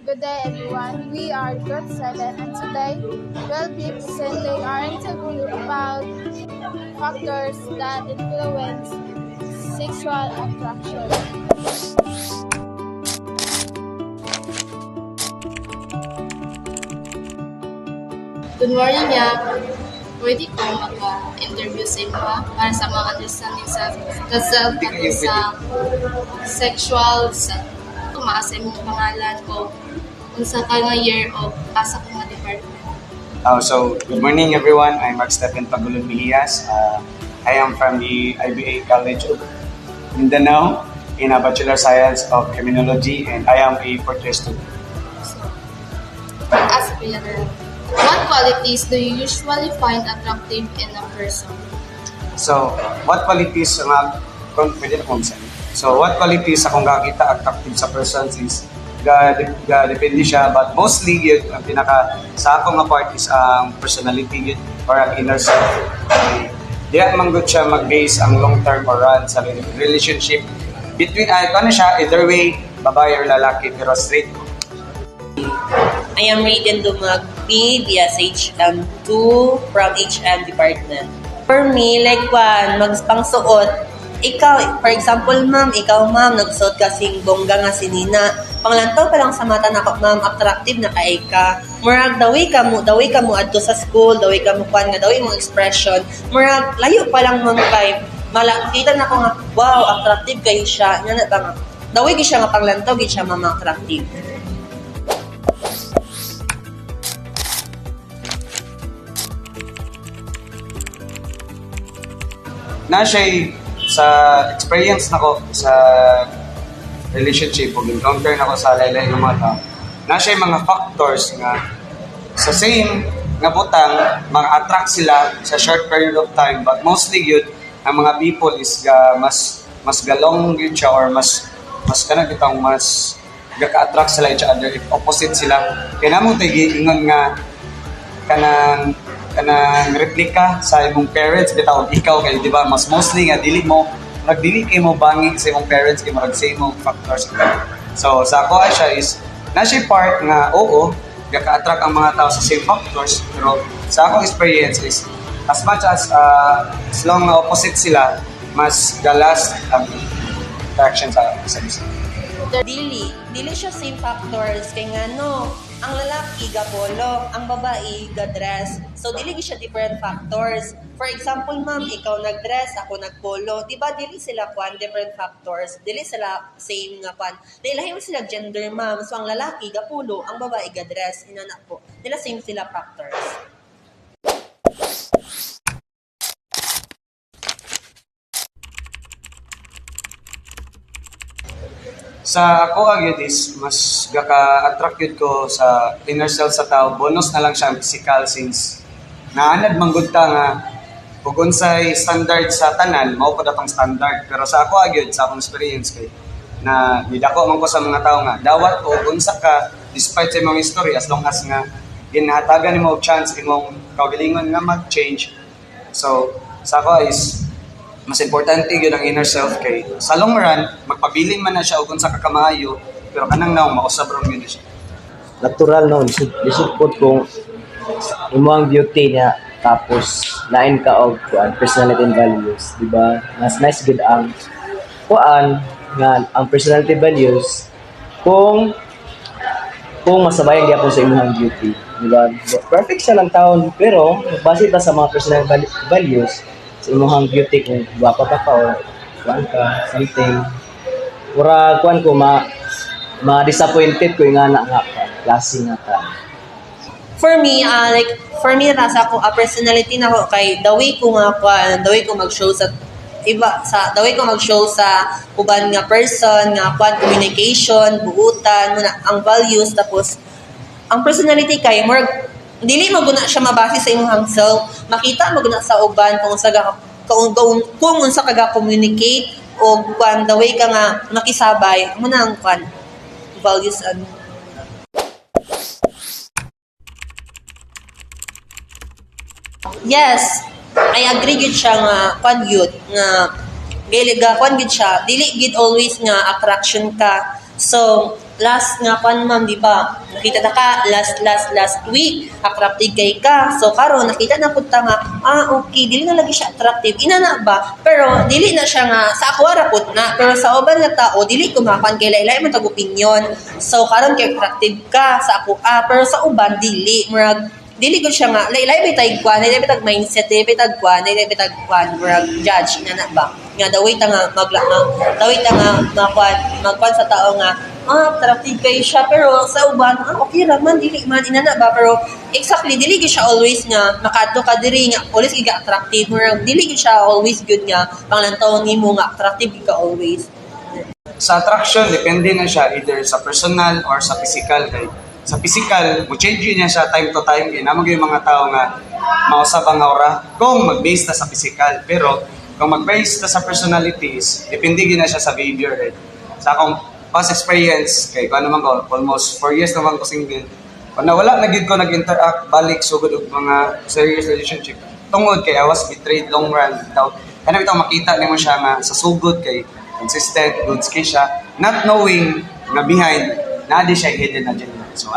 Good day everyone, we are Growth 7 and today we'll be presenting our interview about factors that influence sexual attraction. Good morning, ya. Pwede ko mag-interview sa inyo para sa mga understanding sa self at sa sexual sa tumaas sa imong pangalan o unsa ka nga year o asa ka nga department. Good morning everyone. I'm Mark Stephen Pagulon Mejillas. I am from the IBA College of Mindanao in a Bachelor Science of Criminology and I am a fourth year student. So, ask me what qualities do you usually find attractive in a person? So, what qualities nga pwede na kong sabi? So, what qualities akong kakita attractive sa persons is depende siya, but mostly yun, ang pinaka sa akong nga part is ang personality yun or ang inner self. Di man good siya mag-base ang long-term or run sa relationship between, ano siya, either way, babae or lalaki, pero straight. I am Raiden Dumag P, DSH 2 from HM department. For me, like magpangsuot, ikaw, for example, ikaw, nagsuot kasing bongga nga sinina. Panglantaw pa lang sa mata na ma'am, attractive na kay ka. Murag, daway ka mo adto sa school, daway ka mo daway mo expression. Murag, layo pa lang kay, kita na ko nga, wow, attractive kayo siya. Nga ba nga, daway siya nga panglantaw, siya attractive. Na siya sa experience nako sa relationship o encounter nako sa laylay ng mga tao, na siya mga factors nga sa same nga butang mag-attract sila sa short period of time, but mostly yun ang mga people is mas galong yun siya or mas kanang kitang mas gaka-attract sila each other if opposite sila. Kaya namang ingon nga kanang replika sa imong parents bitaw ikaw kay di ba mas mostly nga dili kay mo bangi sa imong parents kay marag sa imong factors. So sa ako siya is na siya part nga oo gaka-attract ang mga tao sa same factors, pero sa akong experience is as much as long na opposite sila mas galas ang attraction sa isa. Dili siya same factors kay ngano ang lalaki gapolo, ang babae ga-dress. So dili siya different factors. For example, ikaw nag-dress, ako nag-polo. Diba dili sila different factors. Dili sila same nga Dili lahi sila gender, So ang lalaki gapolo, ang babae ga-dress. Inana po. Dila same sila factors. Sa ako agad is mas gaka-attract yun ko sa inner self sa tao. Bonus na lang siya ang physical since naanad manggod ta nga kung unsay standard sa tanan, mao pa datang standard. Pero sa ako agad, sa akong experience kay na nidako man ko sa mga tao nga dawat o unsa ka despite sa imong history as long as nga ginhatagan nimo chance imong kaugalingon nga mag-change. So sa ako is mas importante yun ang inner self kay sa long run, magpabiling man na siya o kung sa kakamaayo, pero kanang naong mausabron yun siya. Natural no, lisod po kung imo ang beauty niya tapos lain ka og personality and values, di ba? Mas nice good ang nga ang personality values kung masabayan gyapon sa imong beauty, di ba? Perfect siya lang taon pero base ta sa mga personal values sa imong beauty kung guwapa ka or ka something ura ko ma-disappointed ko nga klase nga ta. For me, nasa ako personality na ko kay the way ko mag-show sa uban nga person nga communication, buutan muna ang values tapos ang personality kay more dili maguna siya mabase sa imong self, makita maguna sa uban kung unsa ka communicate o the way ka nga makisabay muna ang values and yes, I agree gid siya nga yun nga gid siya dili gid always nga attraction ka. So last nga pan ma'am, di ba? Nakita na ka last week, attractive kay ka. So karon nakita na pud ta nga, okay, dili na lagi siya attractive. Ina na ba? Pero dili na siya nga sa ako ra pud na. Pero sa uban nga tao, dili ko mapan kay laylay man tag opinion. So karon kay attractive ka sa ako, pero sa uban dili. Murag dili ko siya nga laylay bitay kwan, laylay bitag mindset, laylay bitag kwan, laylay bitag kwan, murag judge ina na ba? Nga daway ta nga daway ta nga magkwan sa tao nga attractive kayo siya, pero sa uban, okay raman, dili man, inana ba, pero exactly, dili ko siya always nga, makadto ka diri nga, always ka attractive, or dili ko siya always good nga, panglantaw ni mo nga, attractive ka always. Sa attraction, depende na siya either sa personal or sa physical. Kay sa physical, mo-change niya siya time to time. Kaya naman yung mga tao nga mausap ang aura kung mag-base na sa physical. Pero kung mag-base na sa personalities, depende na siya sa behavior. Right? Sa akong past experience, kay kung ano man ko, almost 4 years naman ko single. Kung nawala na gid ko nag-interact, balik, sugod og mga serious relationship. Tungod kay I was betrayed long run. Kaya bitaw makita nimo siya nga sa sugod kay consistent, good skill siya, not knowing na behind, na di siya hidden agenda. So,